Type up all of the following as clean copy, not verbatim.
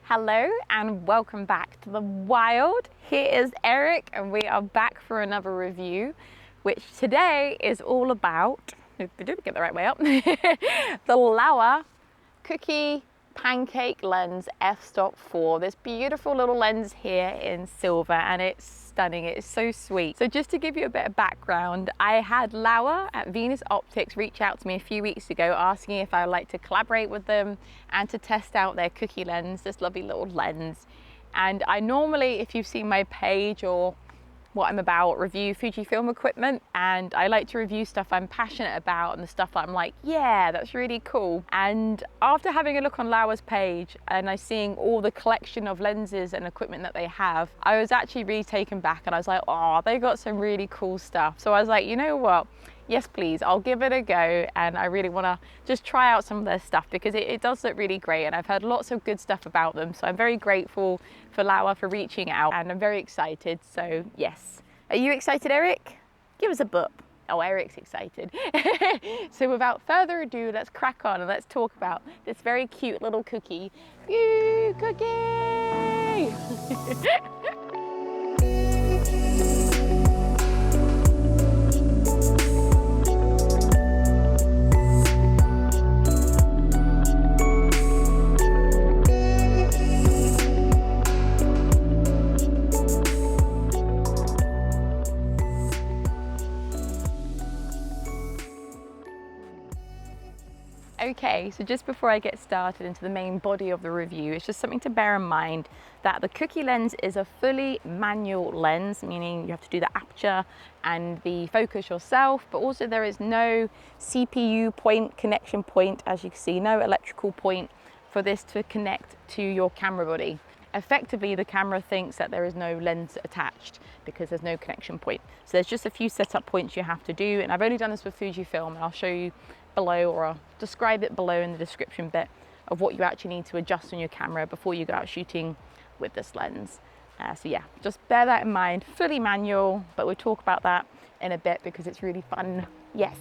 Hello and welcome back to the wild. Here is Eric and we are back for another review, which today is all about, get the right way up, the Laowa Cookie pancake lens f/4. This beautiful little lens here in silver, and it's stunning. It's so sweet. So just to give you a bit of background, I had Laowa at Venus Optics reach out to me a few weeks ago asking if I would like to collaborate with them and to test out their cookie lens, this lovely little lens. And I normally, if you've seen my page or what I'm about, review Fujifilm equipment, and I like to review stuff I'm passionate about and the stuff that I'm like, yeah, that's really cool. And after having a look on Laowa's page and I seeing all the collection of lenses and equipment that they have, I was actually really taken back and I was like, oh, they got some really cool stuff. So I was like, you know what? Yes, please, I'll give it a go, and I really want to just try out some of their stuff because it does look really great, and I've heard lots of good stuff about them. So I'm very grateful for Laowa for reaching out, and I'm very excited. So yes. Are you excited, Eric? Give us a boop. Oh, Eric's excited. So without further ado, let's crack on and let's talk about this very cute little cookie. Ew, cookie! Okay, so just before I get started into the main body of the review, it's just something to bear in mind that the cookie lens is a fully manual lens, meaning you have to do the aperture and the focus yourself, but also there is no CPU point, connection point, as you can see, no electrical point for this to connect to your camera body. Effectively, the camera thinks that there is no lens attached because there's no connection point. So there's just a few setup points you have to do, and I've only done this with Fujifilm, and I'll show you below, or I'll describe it below in the description bit of what you actually need to adjust on your camera before you go out shooting with this lens. So yeah, just bear that in mind. Fully manual, but we'll talk about that in a bit because it's really fun. Yes.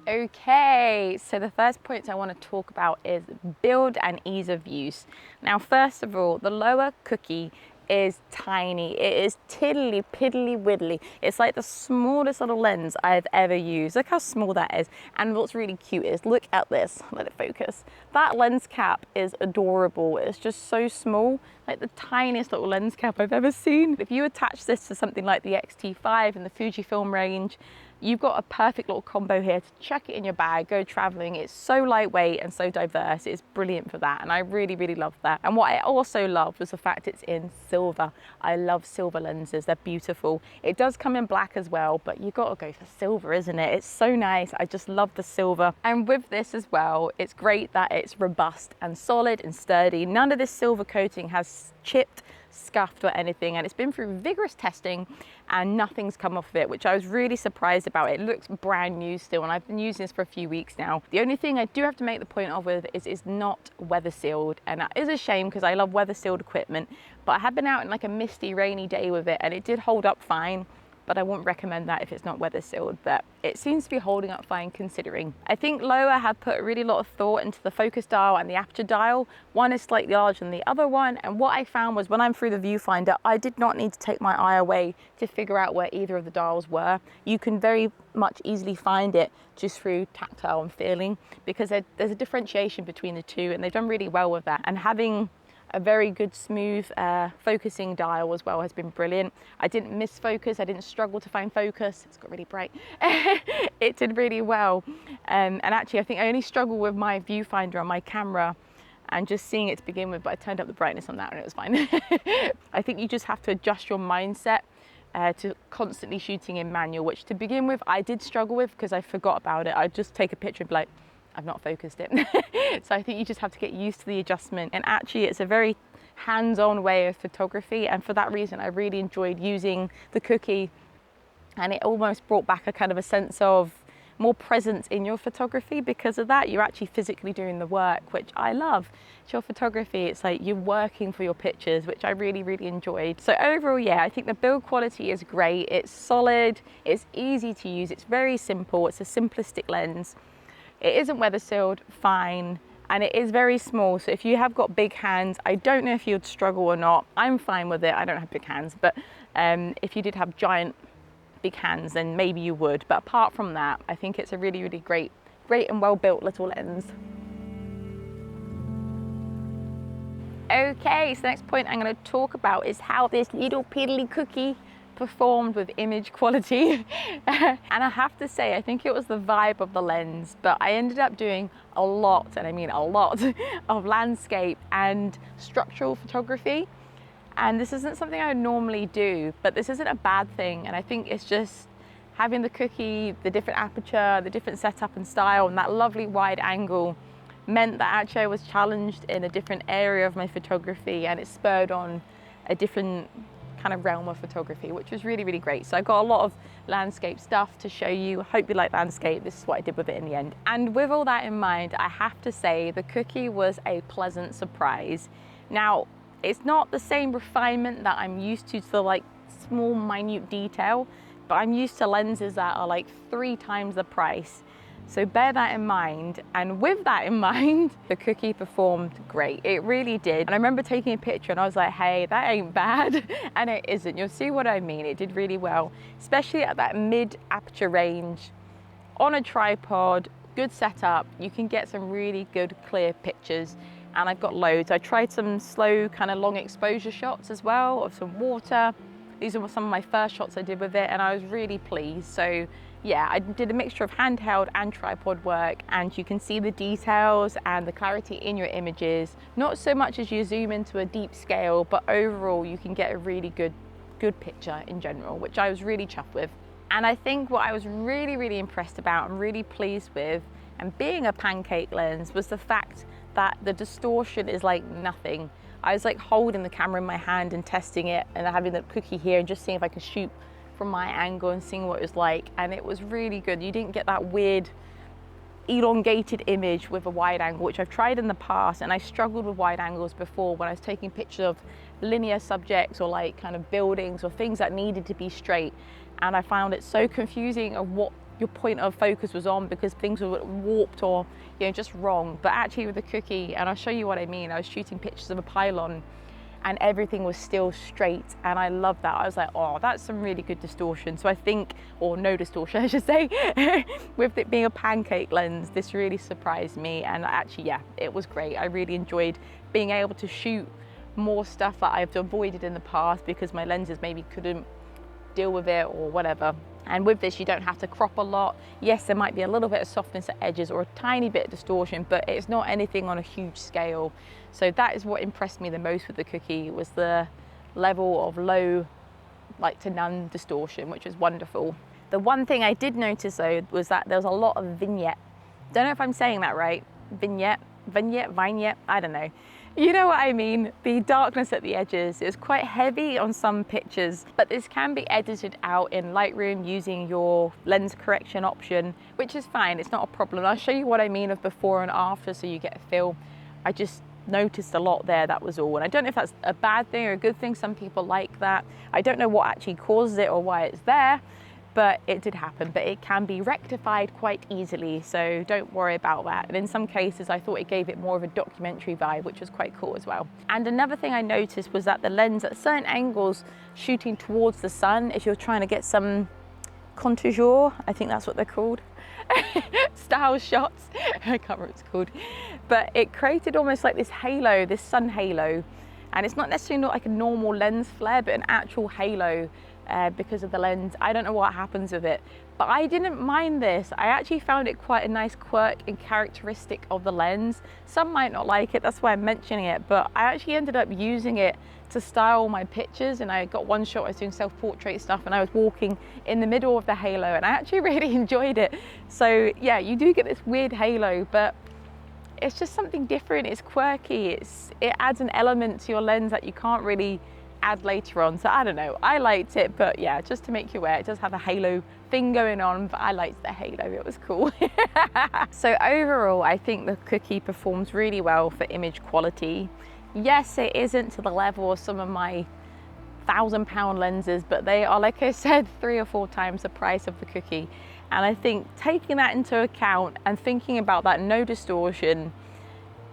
Okay, so the first point I want to talk about is build and ease of use. Now, first of all, the Laowa Cookie is tiny. It is tiddly piddly widdly. It's like the smallest little lens I've ever used. Look how small that is. And what's really cute is, look at this, let it focus. That lens cap is adorable. It's just so small, like the tiniest little lens cap I've ever seen. If you attach this to something like the X-T5 in the Fujifilm range, you've got a perfect little combo here to chuck it in your bag, go traveling. It's so lightweight and so diverse. It's brilliant for that. And I really, really love that. And what I also love was the fact it's in silver. I love silver lenses. They're beautiful. It does come in black as well, but you've got to go for silver, isn't it? It's so nice. I just love the silver. And with this as well, it's great that it's robust and solid and sturdy. None of this silver coating has chipped, scuffed or anything, and it's been through vigorous testing and nothing's come off of it, which I was really surprised about. It looks brand new still, and I've been using this for a few weeks now. The only thing I do have to make the point of with is it's not weather sealed, and that is a shame because I love weather sealed equipment, but I had been out in like a misty rainy day with it and it did hold up fine. But I wouldn't recommend that if it's not weather sealed, but it seems to be holding up fine considering. I think Laowa have put a really lot of thought into the focus dial and the aperture dial. One is slightly larger than the other one, and what I found was when I'm through the viewfinder, I did not need to take my eye away to figure out where either of the dials were. You can very much easily find it just through tactile and feeling, because there's a differentiation between the two, and they've done really well with that. And having a very good smooth focusing dial as well has been brilliant. I didn't miss focus, I didn't struggle to find focus. It's got really bright. It did really well. And actually I think I only struggled with my viewfinder on my camera and just seeing it to begin with, but I turned up the brightness on that and it was fine. I think you just have to adjust your mindset to constantly shooting in manual, which to begin with I did struggle with because I forgot about it. I'd just take a picture and be like, I've not focused it. So I think you just have to get used to the adjustment, and actually it's a very hands-on way of photography, and for that reason I really enjoyed using the Cookie, and it almost brought back a kind of a sense of more presence in your photography. Because of that, you're actually physically doing the work, which I love. It's your photography, it's like you're working for your pictures, which I really, really enjoyed. So overall, yeah, I think the build quality is great. It's solid, it's easy to use, it's very simple, it's a simplistic lens. It isn't weather sealed, fine. And it is very small, so if you have got big hands, I don't know if you'd struggle or not. I'm fine with it, I don't have big hands, but if you did have giant big hands, then maybe you would. But apart from that, I think it's a really, really great and well-built little lens. Okay, so the next point I'm going to talk about is how this little piddly cookie performed with image quality. And I have to say, I think it was the vibe of the lens, but I ended up doing a lot, and I mean a lot, of landscape and structural photography. And this isn't something I would normally do, but this isn't a bad thing. And I think it's just having the cookie, the different aperture, the different setup and style, and that lovely wide angle meant that actually I was challenged in a different area of my photography, and it spurred on a different kind of realm of photography, which was really, really great. So I got a lot of landscape stuff to show you. Hope you like landscape. This is what I did with it in the end. And with all that in mind, I have to say the cookie was a pleasant surprise. Now, it's not the same refinement that I'm used to the like small, minute detail, but I'm used to lenses that are like 3 times the price. So bear that in mind, and with that in mind, the cookie performed great. It really did. And I remember taking a picture and I was like, hey, that ain't bad. And it isn't. You'll see what I mean. It did really well, especially at that mid aperture range, on a tripod, good setup. You can get some really good clear pictures, and I've got loads. I tried some slow kind of long exposure shots as well of some water. These are some of my first shots I did with it, and I was really pleased. So yeah, I did a mixture of handheld and tripod work, and you can see the details and the clarity in your images. Not so much as you zoom into a deep scale, but overall you can get a really good picture in general, which I was really chuffed with. And I think what I was really, really impressed about and really pleased with, and being a pancake lens, was the fact that the distortion is like nothing. I was like holding the camera in my hand and testing it, and having the cookie here and just seeing if I could shoot from my angle and seeing what it was like, and it was really good. You didn't get that weird elongated image with a wide angle, which I've tried in the past, and I struggled with wide angles before when I was taking pictures of linear subjects or like kind of buildings or things that needed to be straight, and I found it so confusing of what your point of focus was on, because things were warped or, you know, just wrong. But actually with the cookie, and I'll show you what I mean, I was shooting pictures of a pylon and everything was still straight, and I love that. I was like, oh, that's some really good distortion. So I think, or no distortion I should say, with it being a pancake lens, this really surprised me. And actually, yeah, it was great. I really enjoyed being able to shoot more stuff that I've avoided in the past because my lenses maybe couldn't deal with it or whatever. And with this, you don't have to crop a lot. Yes, there might be a little bit of softness at edges or a tiny bit of distortion, but it's not anything on a huge scale. So that is what impressed me the most with the cookie, was the level of low, like to none distortion, which was wonderful. The one thing I did notice though was that there was a lot of vignette. Don't know if I'm saying that right. Vignette, I don't know. You know what I mean? The darkness at the edges is quite heavy on some pictures, but this can be edited out in Lightroom using your lens correction option, which is fine, it's not a problem. I'll show you what I mean of before and after so you get a feel. I just noticed a lot there, that was all. And I don't know if that's a bad thing or a good thing. Some people like that. I don't know what actually causes it or why it's there, but it did happen. But it can be rectified quite easily, so don't worry about that. And in some cases, I thought it gave it more of a documentary vibe, which was quite cool as well. And another thing I noticed was that the lens at certain angles, shooting towards the sun, if you're trying to get some contour, I think that's what they're called, style shots, I can't remember what it's called, but it created almost like this halo, this sun halo. And it's not necessarily not like a normal lens flare, but an actual halo. Because of the lens. I don't know what happens with it, but I didn't mind this. I actually found it quite a nice quirk and characteristic of the lens. Some might not like it, that's why I'm mentioning it, but I actually ended up using it to style my pictures. And I got one shot, I was doing self-portrait stuff, and I was walking in the middle of the halo, and I actually really enjoyed it. So yeah, you do get this weird halo, but it's just something different. It's quirky. It adds an element to your lens that you can't really add later on. So I don't know, I liked it, but yeah, just to make you aware, it does have a halo thing going on, but I liked the halo, it was cool. So overall, I think the cookie performs really well for image quality. Yes, it isn't to the level of some of my £1,000 lenses, but they are, like I said, 3 or 4 times the price of the Cookie. And I think taking that into account and thinking about that no distortion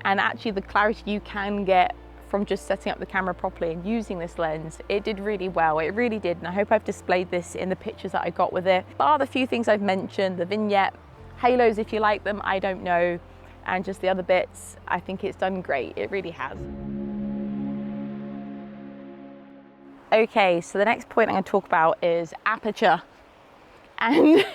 and actually the clarity you can get from just setting up the camera properly and using this lens, it did really well. It really did. And I hope I've displayed this in the pictures that I got with it. Bar the few things I've mentioned, the vignette, halos if you like them, I don't know, and just the other bits, I think it's done great. It really has. Okay, so the next point I'm going to talk about is Aperture. And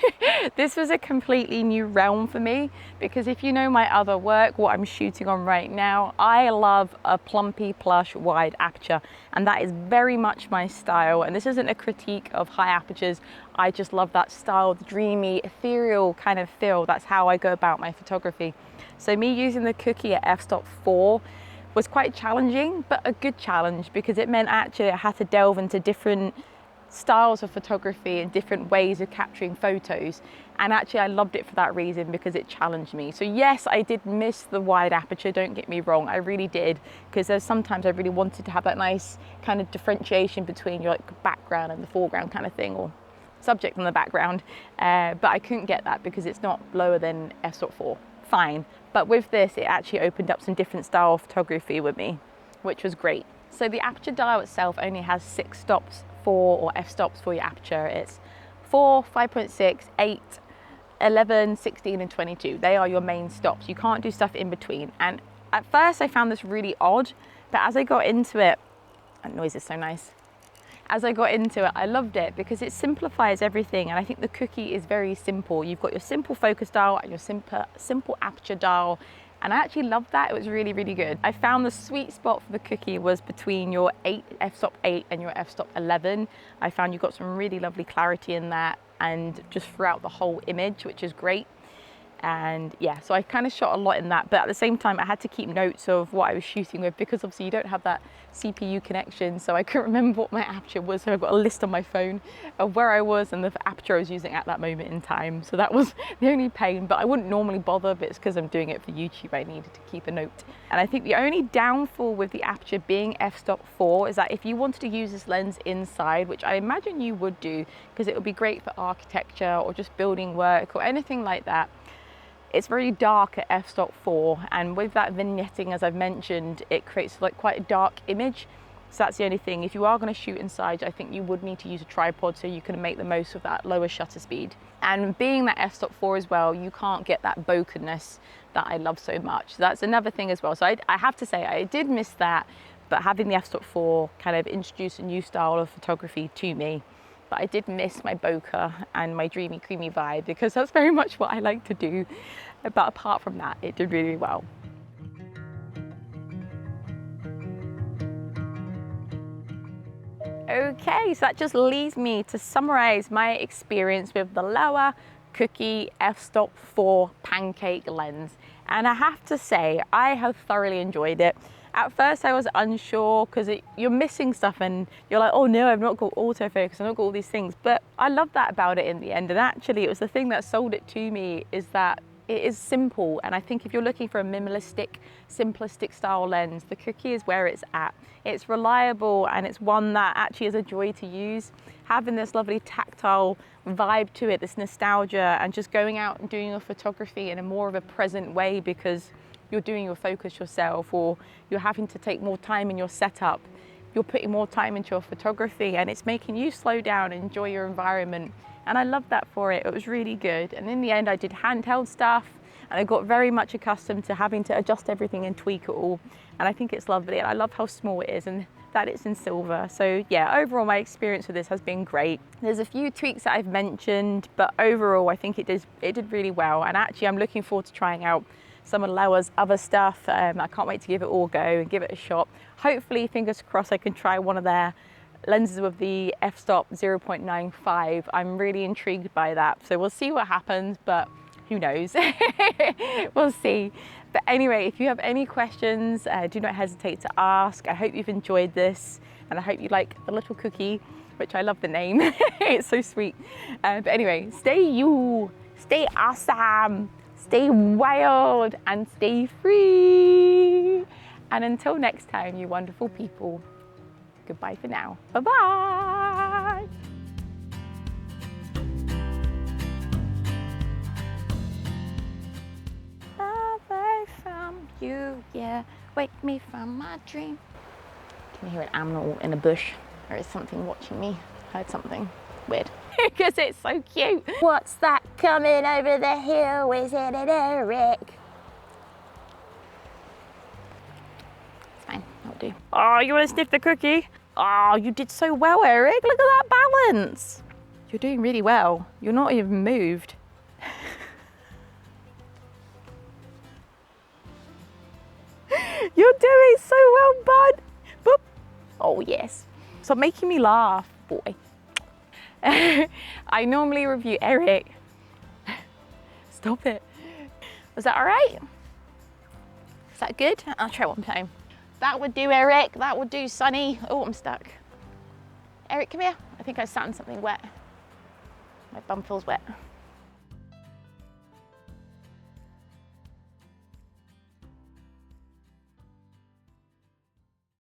this was a completely new realm for me, because if you know my other work, what I'm shooting on right now, I love a plumpy plush wide aperture, and that is very much my style. And this isn't a critique of high apertures, I just love that style, the dreamy, ethereal kind of feel. That's how I go about my photography. So me using the Cookie at f-stop 4 was quite challenging, but a good challenge, because it meant actually I had to delve into different styles of photography and different ways of capturing photos, and actually I loved it for that reason, because it challenged me. So yes, I did miss the wide aperture, don't get me wrong, I really did, because there's sometimes I really wanted to have that nice kind of differentiation between your background and the foreground kind of thing, or subject and the background, but I couldn't get that because it's not lower than f-stop 4. Fine, but with this it actually opened up some different style of photography with me, which was great. So the aperture dial itself only has 6 stops or f-stops for your aperture. It's 4, 5.6, 8, 11, 16 and 22. They are your main stops. You can't do stuff in between. And at first I found this really odd, but as I got into it, that noise is so nice. As I got into it, I loved it because it simplifies everything. And I think the Cookie is very simple. You've got your simple focus dial and your simple aperture dial. And I actually loved that. It was really, really good. I found the sweet spot for the Cookie was between your f-stop 8 and your f-stop 11. I found you got some really lovely clarity in that, and just throughout the whole image, which is great. And yeah, so I kind of shot a lot in that, but at the same time I had to keep notes of what I was shooting with, because obviously you don't have that CPU connection, so I couldn't remember what my aperture was. So I've got a list on my phone of where I was and the aperture I was using at that moment in time. So that was the only pain, but I wouldn't normally bother, but it's because I'm doing it for YouTube, I needed to keep a note. And I think the only downfall with the aperture being f-stop 4 is that if you wanted to use this lens inside, which I imagine you would do, because it would be great for architecture or just building work or anything like that, it's very dark at f-stop 4, and with that vignetting, as I've mentioned, it creates like quite a dark image. So that's the only thing. If you are going to shoot inside, I think you would need to use a tripod so you can make the most of that lower shutter speed. And being that f-stop 4 as well, you can't get that bokeh-ness that I love so much. So that's another thing as well. So I have to say I did miss that, but having the f-stop 4 kind of introduced a new style of photography to me. But I did miss my bokeh and my dreamy, creamy vibe, because that's very much what I like to do. But apart from that, it did really well. Okay, so that just leaves me to summarize my experience with the Laowa Cookie f-stop 4 pancake lens. And I have to say, I have thoroughly enjoyed it. At first I was unsure, because you're missing stuff and you're like, oh no, I've not got autofocus, I've not got all these things. But I love that about it in the end. And actually it was the thing that sold it to me, is that it is simple. And I think if you're looking for a minimalistic, simplistic style lens, the Cookie is where it's at. It's reliable, and it's one that actually is a joy to use. Having this lovely tactile vibe to it, this nostalgia, and just going out and doing your photography in a more of a present way, because you're doing your focus yourself, or you're having to take more time in your setup. You're putting more time into your photography, and it's making you slow down and enjoy your environment. And I love that for it. It was really good. And in the end, I did handheld stuff, and I got very much accustomed to having to adjust everything and tweak it all. And I think it's lovely. And I love how small it is and that it's in silver. So yeah, overall my experience with this has been great. There's a few tweaks that I've mentioned, but overall I think it did really well. And actually I'm looking forward to trying out some of Laowa's other stuff. I can't wait to give it all a go and give it a shot. Hopefully, fingers crossed, I can try one of their lenses with the f-stop 0.95. I'm really intrigued by that. So we'll see what happens, but who knows? We'll see. But anyway, if you have any questions, do not hesitate to ask. I hope you've enjoyed this, and I hope you like the little Cookie, which I love the name. It's so sweet. But anyway, stay you, stay awesome, stay wild, and stay free. And until next time, you wonderful people, Goodbye for now. Bye-bye. Away from you, yeah. Wake me from my dream. Can you hear an animal in a bush? There is something watching me. Heard something weird. Because it's so cute. What's that coming over the hill? Is it an Eric? It's fine, that'll do. Oh, you want to sniff the cookie? Oh, you did so well, Eric. Look at that balance. You're doing really well. You're not even moved. You're doing so well, bud. Boop. Oh, yes. Stop making me laugh, boy. I normally review Eric. Stop it. Was that all right? Is that good? I'll try one time. That would do, Eric. That would do, Sonny. Oh, I'm stuck. Eric, come here. I think I sat on something wet. My bum feels wet.